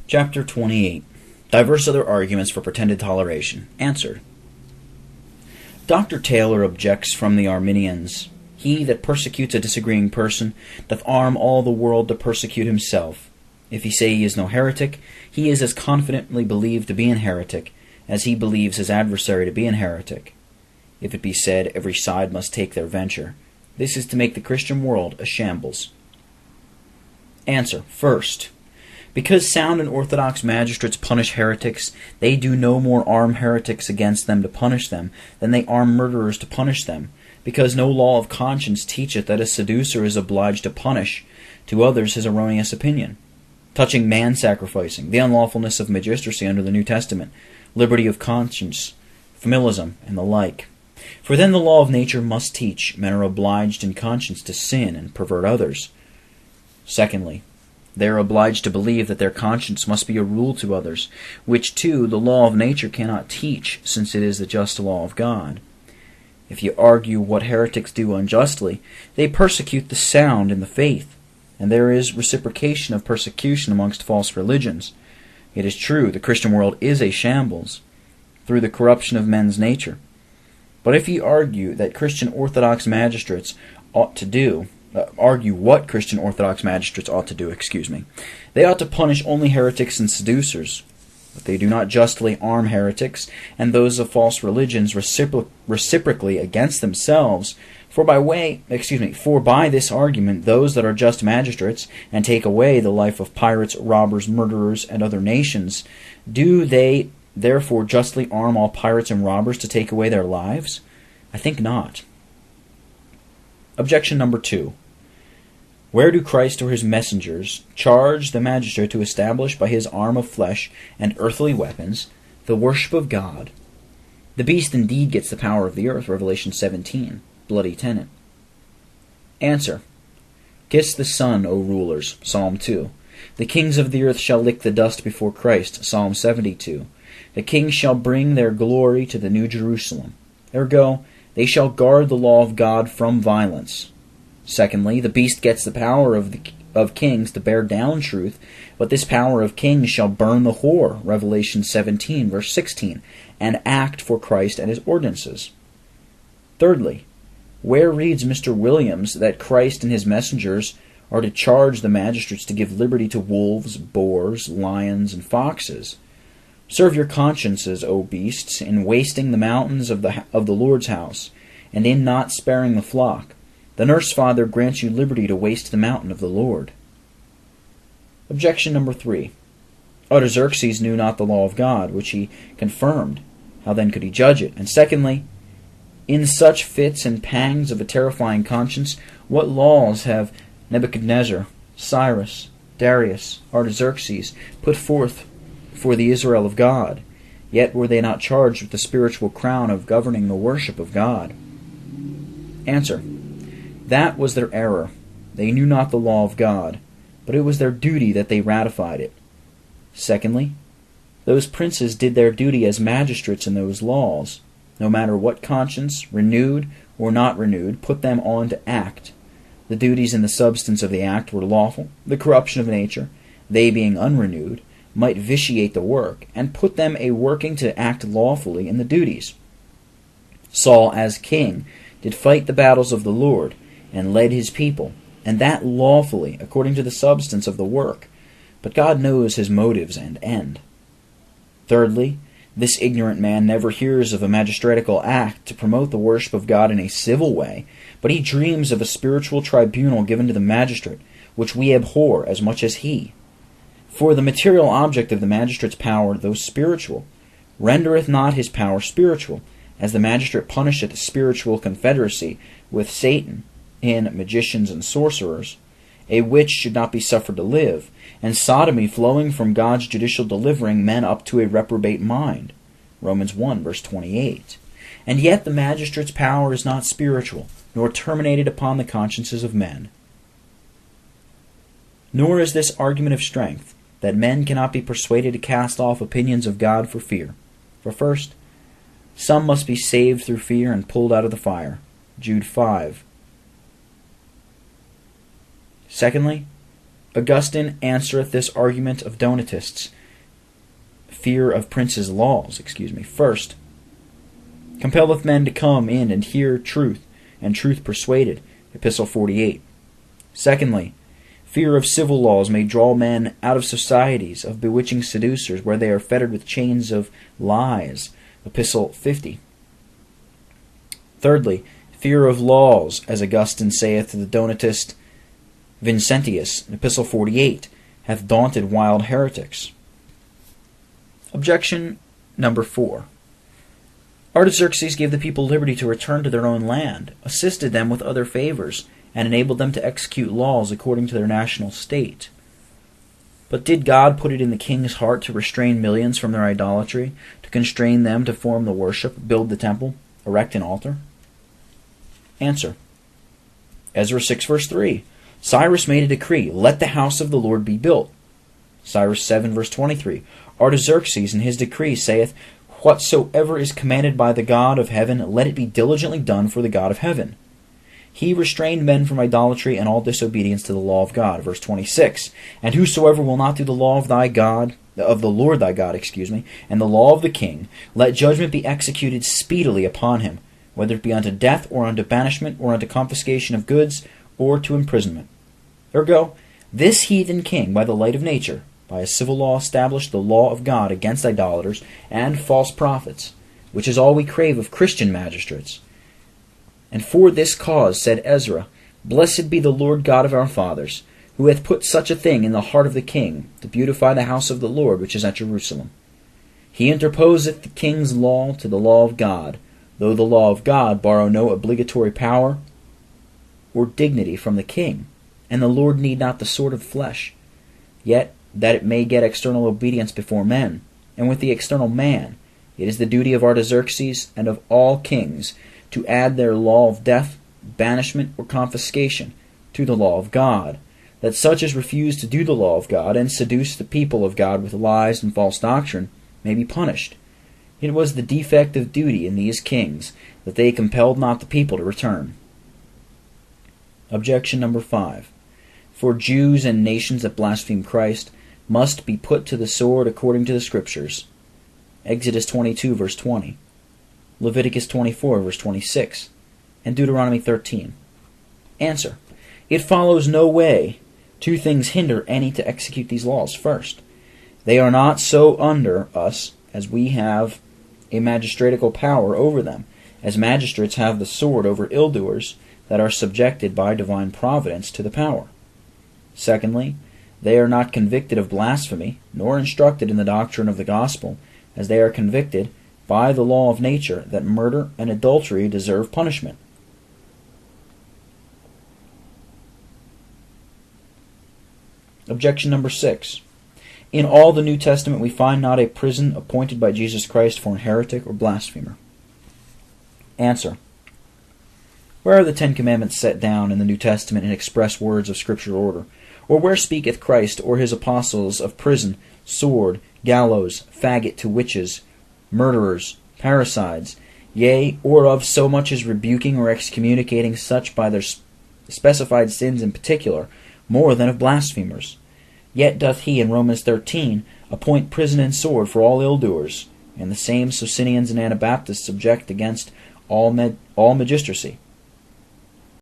Chapter 28. Diverse other arguments for pretended toleration. Answered. Dr. Taylor objects from the Arminians, "He that persecutes a disagreeing person doth arm all the world to persecute himself. If he say he is no heretic, he is as confidently believed to be an heretic as he believes his adversary to be an heretic. If it be said every side must take their venture, this is to make the Christian world a shambles." Answer. First, because sound and orthodox magistrates punish heretics, they do no more arm heretics against them to punish them than they arm murderers to punish them, because no law of conscience teacheth that a seducer is obliged to punish to others his erroneous opinion. Touching man-sacrificing, the unlawfulness of magistracy under the New Testament, liberty of conscience, familism, and the like. For then the law of nature must teach men are obliged in conscience to sin and pervert others. Secondly, they are obliged to believe that their conscience must be a rule to others, which too the law of nature cannot teach, since it is the just law of God. If you argue what heretics do unjustly, they persecute the sound in the faith, and there is reciprocation of persecution amongst false religions. It is true, the Christian world is a shambles, through the corruption of men's nature. But if you argue that Christian Orthodox magistrates ought to do, what Christian Orthodox magistrates ought to do, they ought to punish only heretics and seducers, but they do not justly arm heretics and those of false religions reciprocally against themselves. For by this argument those that are just magistrates and take away the life of pirates, robbers, murderers, and other nations, do they therefore justly arm all pirates and robbers to take away their lives? I think not. Objection number 2. Where do Christ or his messengers charge the magistrate to establish by his arm of flesh and earthly weapons the worship of God? The beast indeed gets the power of the earth, Revelation 17, bloody tenant. Answer. Kiss the Son, O rulers, Psalm 2. The kings of the earth shall lick the dust before Christ, Psalm 72. The kings shall bring their glory to the New Jerusalem. Ergo, they shall guard the law of God from violence. Secondly, the beast gets the power of kings to bear down truth, but this power of kings shall burn the whore, Revelation 17, verse 16, and act for Christ and his ordinances. Thirdly, where reads Mr. Williams that Christ and his messengers are to charge the magistrates to give liberty to wolves, boars, lions, and foxes? Serve your consciences, O beasts, in wasting the mountains of the Lord's house, and in not sparing the flock. The nurse father grants you liberty to waste the mountain of the Lord. Objection number 3. Artaxerxes knew not the law of God, which he confirmed. How then could he judge it? And secondly, in such fits and pangs of a terrifying conscience, what laws have Nebuchadnezzar, Cyrus, Darius, Artaxerxes put forth for the Israel of God? Yet were they not charged with the spiritual crown of governing the worship of God? Answer. That was their error. They knew not the law of God, but it was their duty that they ratified it. Secondly, those princes did their duty as magistrates in those laws, no matter what conscience, renewed or not renewed, put them on to act. The duties and the substance of the act were lawful. The corruption of nature, they being unrenewed, might vitiate the work, and put them a working to act lawfully in the duties. Saul, as king, did fight the battles of the Lord, and led his people, and that lawfully, according to the substance of the work. But God knows his motives and end. Thirdly, this ignorant man never hears of a magistratical act to promote the worship of God in a civil way, but he dreams of a spiritual tribunal given to the magistrate, which we abhor as much as he. For the material object of the magistrate's power, though spiritual, rendereth not his power spiritual, as the magistrate punisheth spiritual confederacy with Satan in magicians and sorcerers, a witch should not be suffered to live, and sodomy flowing from God's judicial delivering men up to a reprobate mind, Romans 1, verse 28. And yet the magistrate's power is not spiritual, nor terminated upon the consciences of men. Nor is this argument of strength, that men cannot be persuaded to cast off opinions of God for fear. For first, some must be saved through fear and pulled out of the fire, Jude 5. Secondly, Augustine answereth this argument of Donatists fear of princes' laws, First, compelleth men to come in and hear truth, and truth persuaded, Epistle 48. Secondly, fear of civil laws may draw men out of societies of bewitching seducers, where they are fettered with chains of lies, Epistle 50. Thirdly, fear of laws, as Augustine saith to the Donatist Vincentius, Epistle 48, hath daunted wild heretics. Objection number 4. Artaxerxes gave the people liberty to return to their own land, assisted them with other favors, and enabled them to execute laws according to their national state. But did God put it in the king's heart to restrain millions from their idolatry, to constrain them to form the worship, build the temple, erect an altar? Answer. Ezra 6 verse 3. Cyrus made a decree, let the house of the Lord be built. Cyrus 7 verse 23. Artaxerxes in his decree saith, whatsoever is commanded by the God of heaven, let it be diligently done for the God of heaven. He restrained men from idolatry and all disobedience to the law of God. Verse 26. And whosoever will not do the law of thy God, of the Lord thy God, and the law of the king, let judgment be executed speedily upon him, whether it be unto death, or unto banishment, or unto confiscation of goods, or to imprisonment. Ergo, this heathen king, by the light of nature, by a civil law established the law of God against idolaters and false prophets, which is all we crave of Christian magistrates. And for this cause, said Ezra, blessed be the Lord God of our fathers, who hath put such a thing in the heart of the king, to beautify the house of the Lord which is at Jerusalem. He interposeth the king's law to the law of God, though the law of God borrow no obligatory power or dignity from the king, and the Lord need not the sword of flesh, yet that it may get external obedience before men, and with the external man, it is the duty of Artaxerxes and of all kings to add their law of death, banishment, or confiscation to the law of God, that such as refuse to do the law of God and seduce the people of God with lies and false doctrine may be punished. It was the defect of duty in these kings that they compelled not the people to return. Objection number 5. For Jews and nations that blaspheme Christ must be put to the sword according to the Scriptures. Exodus 22 verse 20, Leviticus 24 verse 26, and Deuteronomy 13. Answer. It follows no way two things hinder any to execute these laws. First, they are not so under us as we have a magistratical power over them, as magistrates have the sword over ill-doers that are subjected by divine providence to the power. Secondly, they are not convicted of blasphemy, nor instructed in the doctrine of the gospel, as they are convicted by the law of nature that murder and adultery deserve punishment. Objection number 6. In all the New Testament we find not a prison appointed by Jesus Christ for an heretic or blasphemer. Answer. Where are the 10 Commandments set down in the New Testament in express words of scriptural order? Or where speaketh Christ or his apostles of prison, sword, gallows, faggot to witches, murderers, parricides, yea, or of so much as rebuking or excommunicating such by their specified sins in particular, more than of blasphemers? Yet doth he in Romans 13 appoint prison and sword for all ill-doers, and the same Socinians and Anabaptists subject against all magistracy.